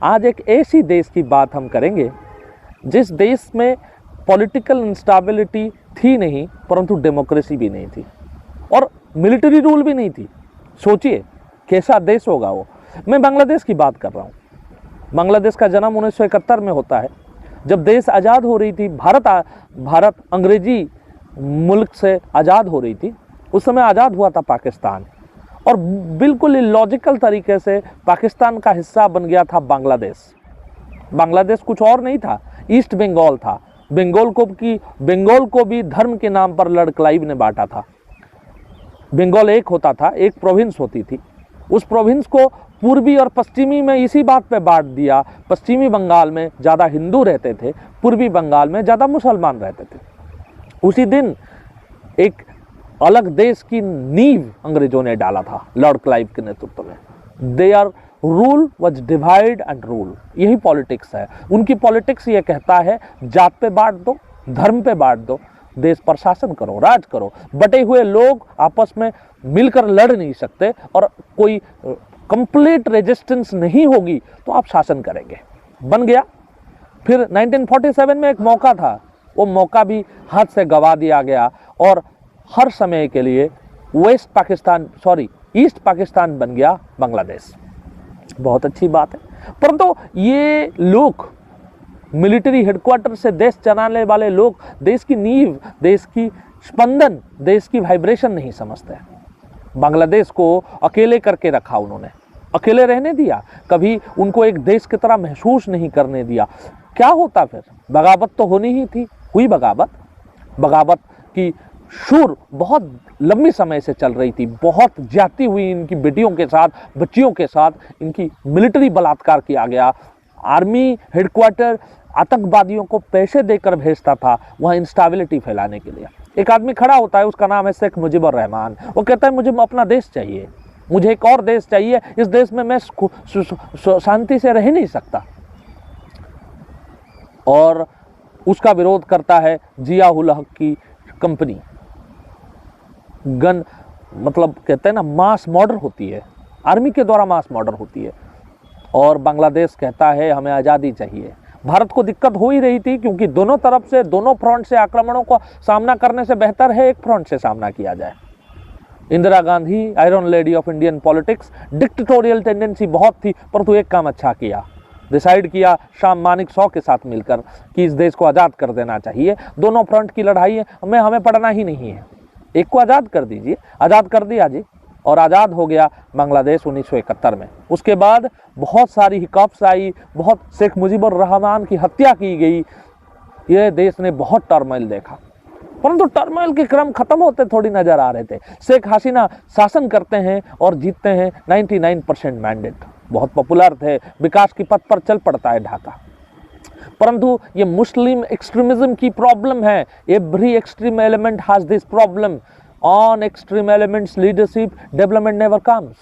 आज एक ऐसी देश की बात हम करेंगे जिस देश में पॉलिटिकल इंस्टेबिलिटी थी नहीं, परंतु डेमोक्रेसी भी नहीं थी और मिलिट्री रूल भी नहीं थी। सोचिए कैसा देश होगा वो। मैं बांग्लादेश की बात कर रहा हूँ। बांग्लादेश का जन्म 1971 में होता है। जब देश आज़ाद हो रही थी, भारत अंग्रेजी मुल्क से आज़ाद हो रही थी, उस समय आज़ाद हुआ था पाकिस्तान और बिल्कुल इलॉजिकल तरीके से पाकिस्तान का हिस्सा बन गया था बांग्लादेश। बांग्लादेश कुछ और नहीं था, ईस्ट बंगाल था। बंगाल को भी धर्म के नाम पर लॉर्ड क्लाइव ने बांटा था। बंगाल एक होता था, एक प्रोविंस होती थी। उस प्रोविंस को पूर्वी और पश्चिमी में इसी बात पे बांट दिया। पश्चिमी बंगाल में ज़्यादा हिंदू रहते थे, पूर्वी बंगाल में ज़्यादा मुसलमान रहते थे। उसी दिन एक अलग देश की नींव अंग्रेजों ने डाला था लॉर्ड क्लाइव के नेतृत्व में। Their rule was divide and rule. यही पॉलिटिक्स है उनकी। पॉलिटिक्स ये कहता है जात पे बांट दो, धर्म पे बांट दो, देश पर शासन करो, राज करो। बटे हुए लोग आपस में मिलकर लड़ नहीं सकते और कोई कंप्लीट रेजिस्टेंस नहीं होगी तो आप शासन करेंगे। बन गया। फिर 1947 में एक मौका था, वो मौका भी हाथ से गवा दिया गया और हर समय के लिए ईस्ट पाकिस्तान बन गया बांग्लादेश। बहुत अच्छी बात है, परंतु ये लोग मिलिट्री हेडक्वार्टर से देश चलाने वाले लोग देश की नींव, देश की स्पंदन, देश की वाइब्रेशन नहीं समझते। बांग्लादेश को अकेले करके रखा उन्होंने, अकेले रहने दिया, कभी उनको एक देश की तरह महसूस नहीं करने दिया। क्या होता फिर? बगावत तो होनी ही थी। हुई बगावत की शुरू बहुत लंबी समय से चल रही थी। बहुत ज्यादती हुई इनकी बेटियों के साथ, बच्चियों के साथ। इनकी मिलिट्री बलात्कार किया गया। आर्मी हेडक्वार्टर आतंकवादियों को पैसे देकर भेजता था वहाँ इंस्टेबिलिटी फैलाने के लिए। एक आदमी खड़ा होता है, उसका नाम है शेख मुजीबुर रहमान। वो कहता है मुझे अपना देश चाहिए, मुझे एक और देश चाहिए, इस देश में मैं शांति से रह नहीं सकता। और उसका विरोध करता है जिया उल हक की कंपनी। गन मतलब कहते हैं ना, मास मर्डर होती है, आर्मी के द्वारा मास मर्डर होती है। और बांग्लादेश कहता है हमें आज़ादी चाहिए। भारत को दिक्कत हो ही रही थी क्योंकि दोनों तरफ से, दोनों फ्रंट से आक्रमणों को सामना करने से बेहतर है एक फ्रंट से सामना किया जाए। Indira Gandhi, iron lady of Indian politics, dictatorial tendency बहुत थी, परंतु एक काम अच्छा किया, डिसाइड किया शाम मानेकशॉ के साथ मिलकर कि इस देश को आज़ाद कर देना चाहिए। दोनों फ्रंट की लड़ाई है, हमें पढ़ना ही नहीं है, एक को आज़ाद कर दीजिए। आज़ाद कर दिया जी, और आज़ाद हो गया बांग्लादेश 1971 में। उसके बाद बहुत सारी हिकअप्स आई, बहुत शेख मुजीबुर रहमान की हत्या की गई। यह देश ने बहुत टर्मोइल देखा, परंतु टर्मोइल के क्रम खत्म होते थोड़ी नजर आ रहे थे। शेख हसीना शासन करते हैं और जीतते हैं 99% मैंडेट, बहुत पॉपुलर थे, विकास की पथ पर चल पड़ता है ढाका। परंतु ये मुस्लिम एक्सट्रीमिज्म की प्रॉब्लम है। Every extreme element has this problem. On extreme elements leadership development never comes.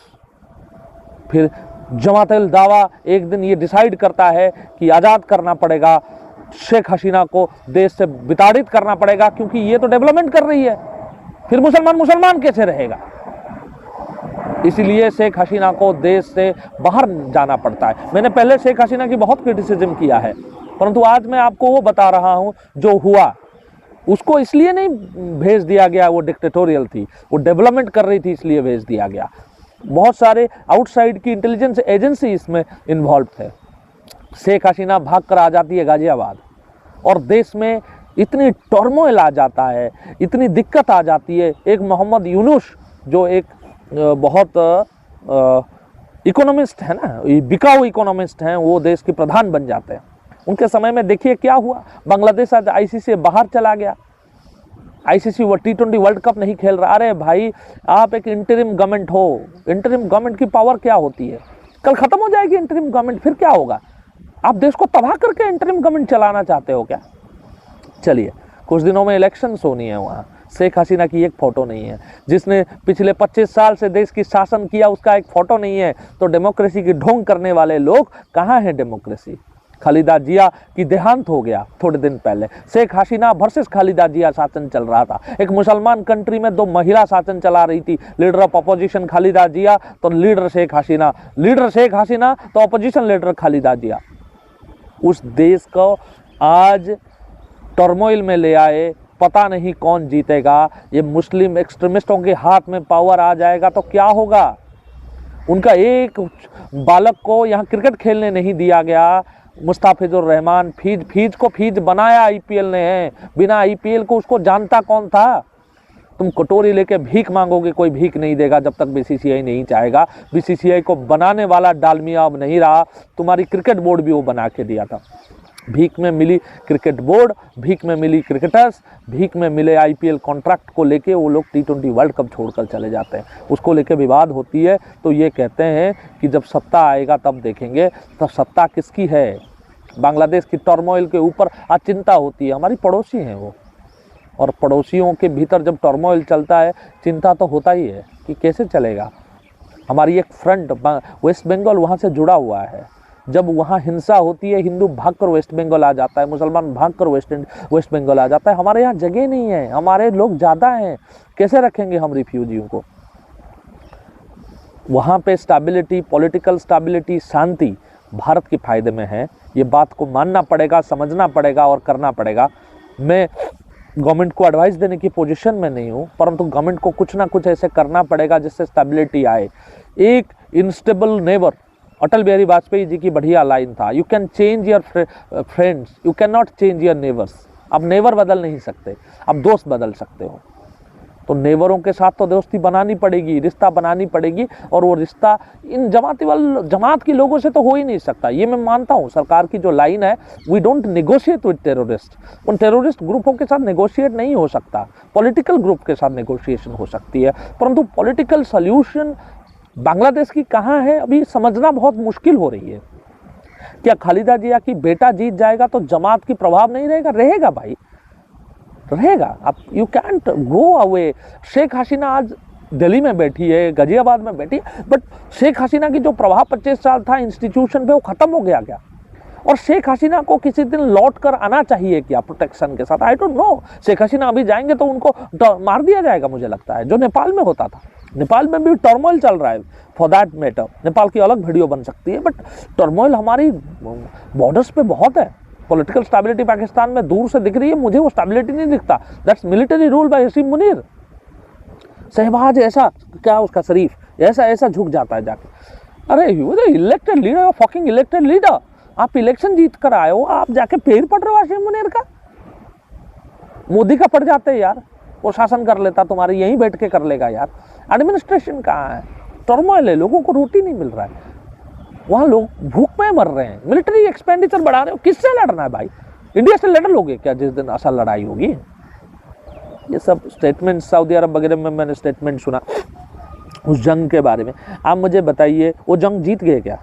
फिर जमात-उल दावा एक दिन ये डिसाइड करता है कि आज़ाद करना पड़ेगा, शेख हसीना को देश से विताड़ित करना पड़ेगा क्योंकि ये तो डेवलपमेंट कर रही है। फिर मुसलमान कैसे रहेगा? इसीलिए शेख हसीना को देश से बाहर जाना पड़ता है। मैंने पहले शेख हसीना की बहुत क्रिटिसिज्म किया है, परंतु आज मैं आपको वो बता रहा हूँ जो हुआ। उसको इसलिए नहीं भेज दिया गया, वो डिक्टेटोरियल थी, वो डेवलपमेंट कर रही थी इसलिए भेज दिया गया। बहुत सारे आउटसाइड की इंटेलिजेंस एजेंसी इसमें इन्वॉल्व थे। शेख हसीना भाग कर आ जाती है गाजियाबाद और देश में इतनी टर्मोइल आ जाता है, इतनी दिक्कत आ जाती है। एक मोहम्मद यूनुस जो एक बहुत इकोनॉमिस्ट है ना, बिकाऊ इकोनॉमिस्ट हैं, वो देश के प्रधान बन जाते हैं। उनके समय में देखिए क्या हुआ। बांग्लादेश आज आईसीसी से बाहर चला गया। आईसीसी वो T20 वर्ल्ड कप नहीं खेल रहा। अरे भाई, आप एक इंटरिम गवर्नमेंट हो, इंटरिम गवर्नमेंट की पावर क्या होती है? कल खत्म हो जाएगी इंटरिम गवर्नमेंट, फिर क्या होगा? आप देश को तबाह करके इंटरिम गवर्नमेंट चलाना चाहते हो क्या? चलिए, कुछ दिनों में इलेक्शंस होनी है वहाँ। शेख हसीना की एक फ़ोटो नहीं है। जिसने पिछले 25 साल से देश की शासन किया उसका एक फ़ोटो नहीं है। तो डेमोक्रेसी की ढोंग करने वाले लोग कहाँ हैं? डेमोक्रेसी खालिदा जिया की देहांत हो गया थोड़े दिन पहले। शेख हसीना वर्सेस खालिदा जिया शासन चल रहा था। एक मुसलमान कंट्री में 2 महिला शासन चला रही थी, लीडर ऑफ अपोजिशन खालिदा जिया तो लीडर शेख हसीना तो अपोजिशन लीडर खालिदा जिया। उस देश को आज टर्मोइल में ले आए, पता नहीं कौन जीतेगा। ये मुस्लिम एक्सट्रीमिस्टों के हाथ में पावर आ जाएगा तो क्या होगा। उनका एक बालक को यहाँ क्रिकेट खेलने नहीं दिया गया। मुस्ताफिजुर रहमान फीज को फीज बनाया आईपीएल ने है, बिना आईपीएल को उसको जानता कौन था। तुम कटोरी लेके भीख मांगोगे, कोई भीख नहीं देगा जब तक बीसीसीआई नहीं चाहेगा। बीसीसीआई को बनाने वाला डालमिया अब नहीं रहा, तुम्हारी क्रिकेट बोर्ड भी वो बना के दिया था। भीख में मिली क्रिकेट बोर्ड, भीख में मिली क्रिकेटर्स, भीख में मिले आईपीएल कॉन्ट्रैक्ट को लेके वो लोग T20 वर्ल्ड कप छोड़कर चले जाते हैं। उसको लेके विवाद होती है तो ये कहते हैं कि जब सत्ता आएगा तब देखेंगे। तब सत्ता किसकी है। बांग्लादेश की टर्मोइल के ऊपर आज चिंता होती है, हमारी पड़ोसी हैं वो, और पड़ोसियों के भीतर जब टर्मोइल चलता है चिंता तो होता ही है कि कैसे चलेगा। हमारी एक फ्रंट वेस्ट बंगाल वहाँ से जुड़ा हुआ है। जब वहाँ हिंसा होती है, हिंदू भागकर वेस्ट बंगाल आ जाता है, मुसलमान भागकर वेस्ट बंगाल आ जाता है। हमारे यहाँ जगह नहीं है, हमारे लोग ज़्यादा हैं, कैसे रखेंगे हम रिफ्यूजियों को। वहाँ पे स्टेबिलिटी, पॉलिटिकल स्टेबिलिटी, शांति भारत के फायदे में है। ये बात को मानना पड़ेगा, समझना पड़ेगा और करना पड़ेगा। मैं गवर्नमेंट को एडवाइस देने की पोजीशन में नहीं हूँ, परंतु गवर्नमेंट को कुछ ना कुछ ऐसे करना पड़ेगा जिससे स्टेबिलिटी आए। एक इनस्टेबल नेबर, अटल बिहारी वाजपेयी जी की बढ़िया लाइन था, you can change your friends, you can not change your neighbours. अब नेबर बदल नहीं सकते, अब दोस्त बदल सकते हो। तो नेबरों के साथ तो दोस्ती बनानी पड़ेगी, रिश्ता बनानी पड़ेगी, और वो रिश्ता इन जमात के लोगों से तो हो ही नहीं सकता। ये मैं मानता हूँ, सरकार की जो लाइन है, we don't negotiate with terrorist. उन टेररिस्ट ग्रुपों के साथ नेगोशिएट नहीं हो सकता, पॉलिटिकल ग्रुप के साथ नेगोशिएशन हो सकती है, परंतु पॉलिटिकल सोल्यूशन बांग्लादेश की कहाँ है अभी समझना बहुत मुश्किल हो रही है। क्या खालिदा जिया की बेटा जीत जाएगा तो जमात की प्रभाव नहीं रहेगा? रहेगा भाई, रहेगा। आप you can't go away. Sheikh Hasina आज दिल्ली में बैठी है, गाजियाबाद में बैठी है, बट शेख हसीना की जो प्रभाव 25 साल था इंस्टीट्यूशन पे, वो खत्म हो गया क्या? और शेख हसीना को किसी दिन लौट कर आना चाहिए क्या प्रोटेक्शन के साथ? I don't know. Sheikh Hasina अभी जाएंगे तो उनको मार दिया जाएगा, मुझे लगता है, जो नेपाल में होता था। नेपाल में भी टर्मोइल चल रहा है, फॉर दैट मैटर नेपाल की अलग वीडियो बन सकती है, बट टर्मोइल हमारी बॉर्डर्स पे बहुत है। पॉलिटिकल स्टेबिलिटी पाकिस्तान में दूर से दिख रही है, मुझे वो स्टेबिलिटी नहीं दिखता। That's military rule by Hasim Munir. Shahbaz ऐसा क्या, उसका शरीफ ऐसा झुक जाता है जाके। अरे you are elected leader, fucking elected leader. आप इलेक्शन जीत कर आए हो, आप जाके पैर पड़ रहे हो हसीम मुनीर का। मोदी का पड़ जाते हैं यार, वो शासन कर लेता, तुम्हारे यहीं बैठ के कर लेगा यार। एडमिनिस्ट्रेशन कहाँ है? टर्मोइल है, लोगों को रोटी नहीं मिल रहा है, वहाँ लोग भूख में मर रहे हैं। मिलिट्री एक्सपेंडिचर बढ़ा रहे हो, किससे लड़ना है भाई? इंडिया से लड़ लोगे क्या जिस दिन असल लड़ाई होगी? ये सब स्टेटमेंट सऊदी अरब वगैरह में मैंने स्टेटमेंट सुना उस जंग के बारे में। आप मुझे बताइए, वो जंग जीत गए क्या?